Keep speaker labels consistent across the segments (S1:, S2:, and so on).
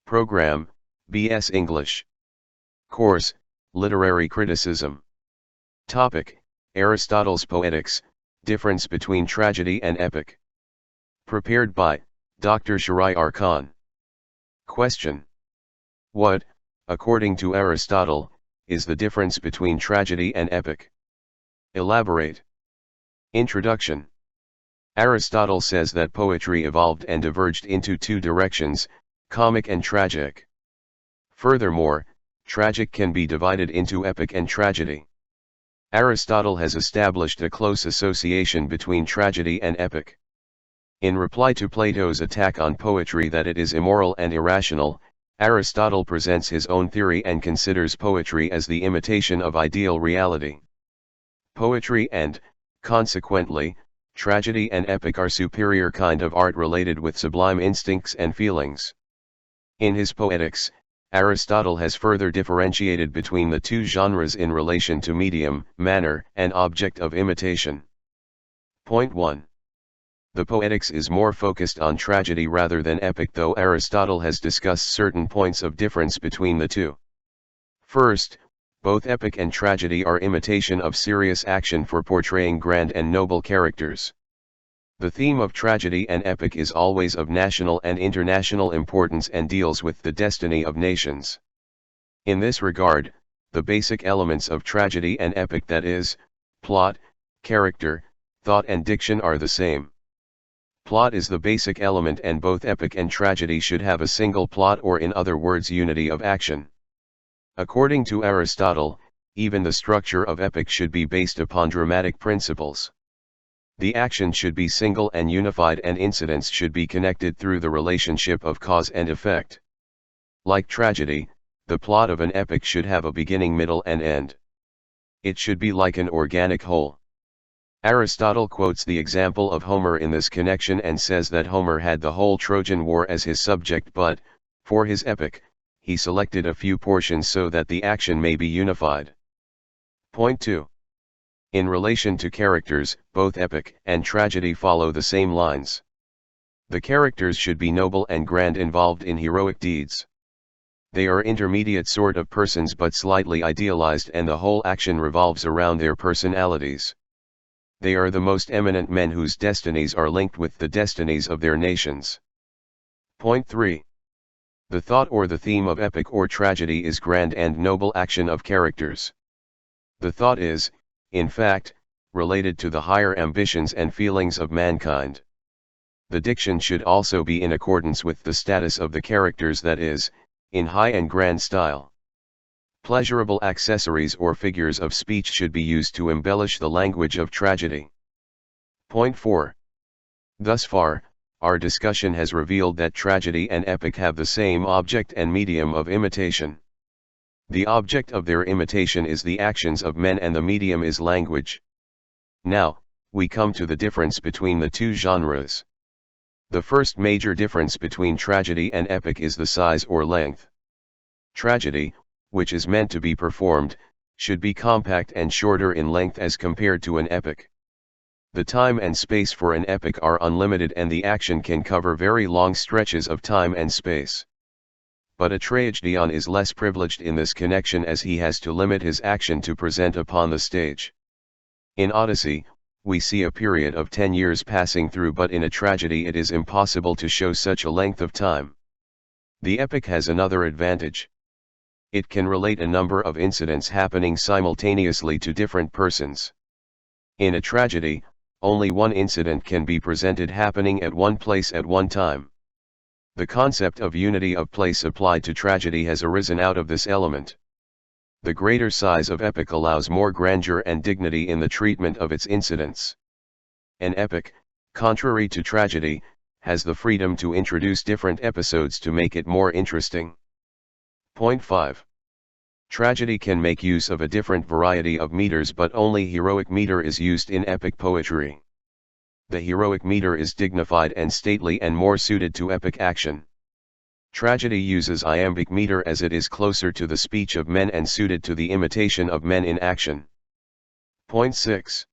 S1: Program, B.S. English. Course, Literary Criticism. Topic, Aristotle's Poetics, Difference between Tragedy and Epic. Prepared by, Dr. Shahryar Khan. Question. What, according to Aristotle, is the difference between tragedy and epic? Elaborate. Introduction. Aristotle says that poetry evolved and diverged into two directions, comic and tragic. Furthermore, tragic can be divided into epic and tragedy. Aristotle has established a close association between tragedy and epic. In reply to Plato's attack on poetry that it is immoral and irrational, Aristotle presents his own theory and considers poetry as the imitation of ideal reality. Poetry and, consequently, tragedy and epic are superior kind of art related with sublime instincts and feelings. In his Poetics, Aristotle has further differentiated between the two genres in relation to medium, manner, and object of imitation. Point 1. The Poetics is more focused on tragedy rather than epic, though Aristotle has discussed certain points of difference between the two. First, both epic and tragedy are imitation of serious action for portraying grand and noble characters. The theme of tragedy and epic is always of national and international importance and deals with the destiny of nations. In this regard, the basic elements of tragedy and epic, that is, plot, character, thought and diction, are the same. Plot is the basic element, and both epic and tragedy should have a single plot, or in other words unity of action. According to Aristotle, even the structure of epic should be based upon dramatic principles. The action should be single and unified, and incidents should be connected through the relationship of cause and effect. Like tragedy, the plot of an epic should have a beginning, middle, and end. It should be like an organic whole. Aristotle quotes the example of Homer in this connection and says that Homer had the whole Trojan War as his subject, but, for his epic, he selected a few portions so that the action may be unified. Point 2. In relation to characters, both epic and tragedy follow the same lines. The characters should be noble and grand, involved in heroic deeds. They are intermediate sort of persons but slightly idealized, and the whole action revolves around their personalities. They are the most eminent men whose destinies are linked with the destinies of their nations. Point 3. The thought or the theme of epic or tragedy is grand and noble action of characters. The thought is, in fact, related to the higher ambitions and feelings of mankind. The diction should also be in accordance with the status of the characters, that is, in high and grand style. Pleasurable accessories or figures of speech should be used to embellish the language of tragedy. Point 4. Thus far, our discussion has revealed that tragedy and epic have the same object and medium of imitation. The object of their imitation is the actions of men, and the medium is language. Now, we come to the difference between the two genres. The first major difference between tragedy and epic is the size or length. Tragedy, which is meant to be performed, should be compact and shorter in length as compared to an epic. The time and space for an epic are unlimited, and the action can cover very long stretches of time and space. But a tragedian is less privileged in this connection, as he has to limit his action to present upon the stage. In Odyssey, we see a period of 10 years passing through, but in a tragedy it is impossible to show such a length of time. The epic has another advantage. It can relate a number of incidents happening simultaneously to different persons. In a tragedy, only one incident can be presented happening at one place at one time. The concept of unity of place applied to tragedy has arisen out of this element. The greater size of epic allows more grandeur and dignity in the treatment of its incidents. An epic, contrary to tragedy, has the freedom to introduce different episodes to make it more interesting. Point 5. Tragedy can make use of a different variety of meters, but only heroic meter is used in epic poetry. The heroic meter is dignified and stately and more suited to epic action. Tragedy uses iambic meter as it is closer to the speech of men and suited to the imitation of men in action. Point 6.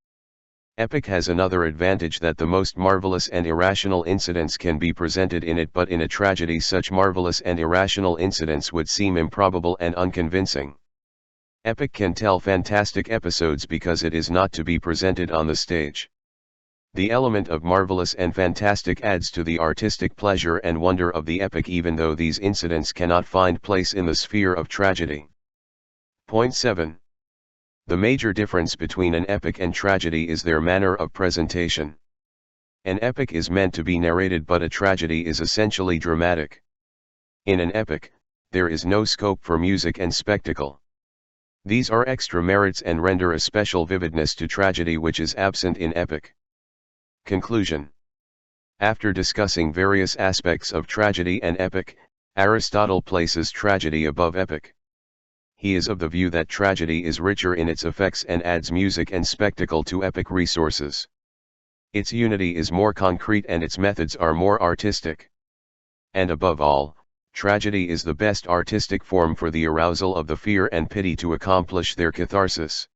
S1: Epic has another advantage that the most marvelous and irrational incidents can be presented in it, but in a tragedy such marvelous and irrational incidents would seem improbable and unconvincing. Epic can tell fantastic episodes because it is not to be presented on the stage. The element of marvelous and fantastic adds to the artistic pleasure and wonder of the epic, even though these incidents cannot find place in the sphere of tragedy. Point 7. The major difference between an epic and tragedy is their manner of presentation. An epic is meant to be narrated, but a tragedy is essentially dramatic. In an epic, there is no scope for music and spectacle. These are extra merits and render a special vividness to tragedy which is absent in epic. Conclusion. After discussing various aspects of tragedy and epic, Aristotle places tragedy above epic. He is of the view that tragedy is richer in its effects and adds music and spectacle to epic resources. Its unity is more concrete and its methods are more artistic. And above all, tragedy is the best artistic form for the arousal of the fear and pity to accomplish their catharsis.